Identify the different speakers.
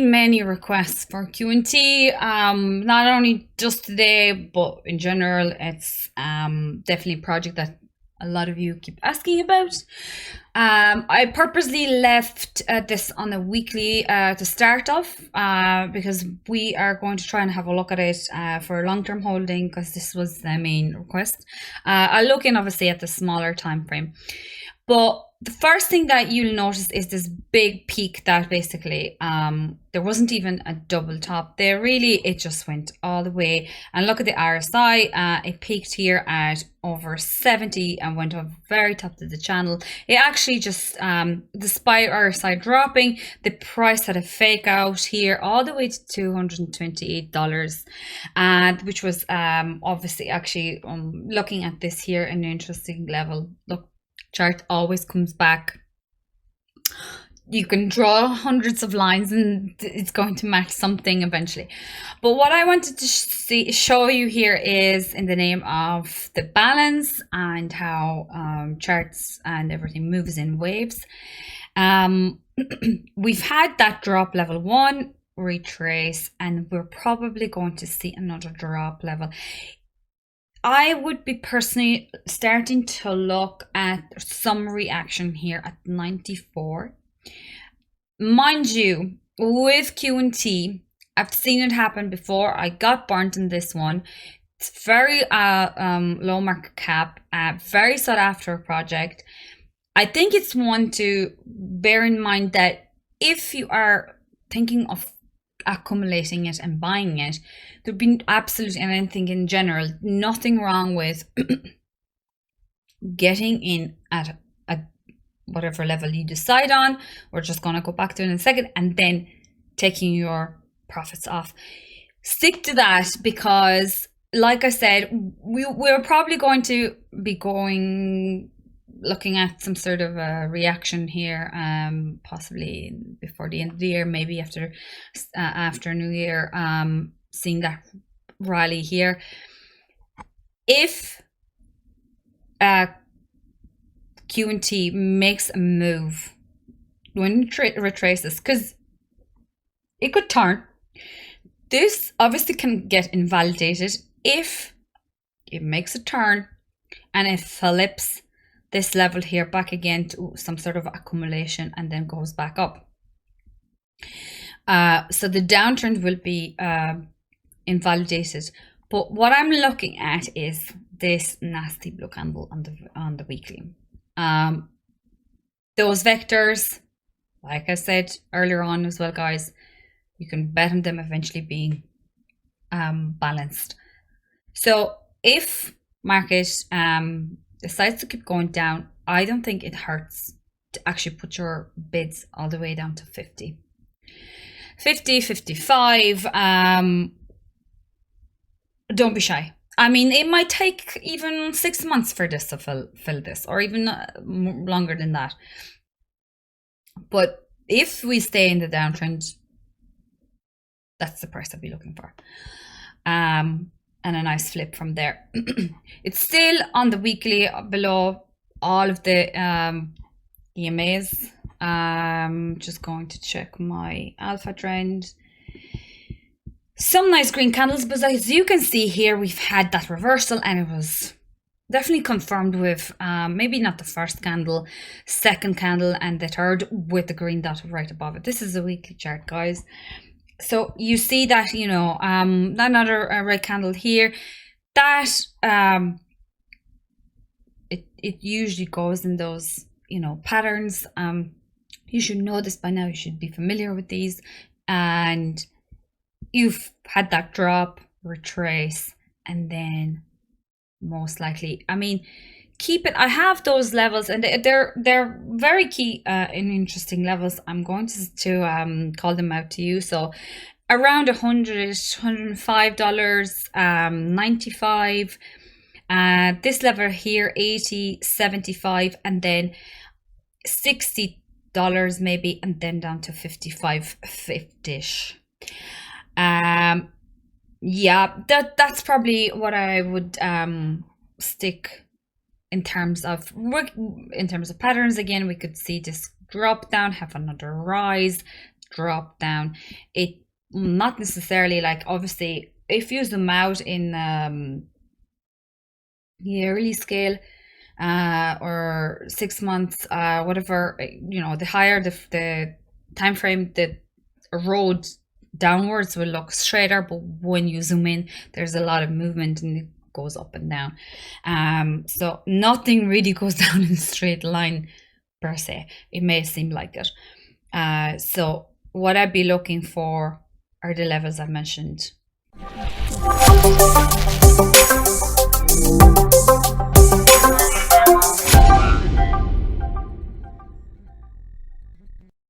Speaker 1: many requests for QNT. Not only just today, but in general. It's definitely a project that a lot of you keep asking about. I purposely left this on a weekly to start off because we are going to try and have a look at it for long-term holding, because this was the main request. I'll look in obviously at the smaller time frame, but the first thing that you'll notice is this big peak that basically there wasn't even a double top there. Really, it just went all the way. And look at the RSI. It peaked here at over 70 and went up very top of the channel. It actually just, despite RSI dropping, the price had a fake out here all the way to $228, and which was obviously actually looking at this here, an interesting level. Look, chart always comes back. You can draw hundreds of lines and it's going to match something eventually. But what I wanted to show you here is in the name of the balance and how charts and everything moves in waves. We've had that drop level 1, retrace, and we're probably going to see another drop level. I would be personally starting to look at some reaction here at 94. Mind you, with QNT, I've seen it happen before. I got burnt in this one. It's very low market cap, very sought after project. I think it's one to bear in mind that if you are thinking of accumulating it and buying it, there'd be absolutely, and I think in general, nothing wrong with getting in at a whatever level you decide on. We're just going to go back to it in a second, and then taking your profits off. Stick to that, because like I said, we're probably going to be looking at some sort of a reaction here, possibly before the end of the year, maybe after New Year, seeing that rally here. If QNT makes a move when it retraces, because it could turn, this obviously can get invalidated if it makes a turn and it flips this level here back again to some sort of accumulation and then goes back up. So the downtrend will be invalidated. But what I'm looking at is this nasty blue candle on the weekly. Those vectors, like I said earlier on as well, guys, you can bet on them eventually being balanced. So if market decides to keep going down, I don't think it hurts to actually put your bids all the way down to 50, 55. Don't be shy. I mean, it might take even 6 months for this to fill this, or even longer than that. But if we stay in the downtrend, that's the price I'll be looking for. And a nice flip from there. It's still on the weekly below all of the EMAs. Just going to check my alpha trend. Some nice green candles, but as you can see here, we've had that reversal, and it was definitely confirmed with maybe not the first candle, second candle, and the third with the green dot right above it. This is a weekly chart, guys. So you see that, you know, another red candle here, that it usually goes in those, you know, patterns. You should know this by now. You should be familiar with these, and you've had that drop, retrace, and then most likely, I mean, keep it. I have those levels, and they're very key and interesting levels. I'm going to call them out to you. So around $105, 95, this level here, 80, 75, and then $60 maybe, and then down to 55, 50ish. Yeah, that's probably what I would stick in terms of work. In terms of patterns, again, we could see this drop down, have another rise, drop down. It not necessarily like, obviously if you zoom out in yearly scale, or 6 months, whatever, the higher the time frame, the road downwards will look straighter, but when you zoom in, there's a lot of movement and it goes up and down. So nothing really goes down in a straight line per se. It may seem like it. So what I'd be looking for are the levels I mentioned.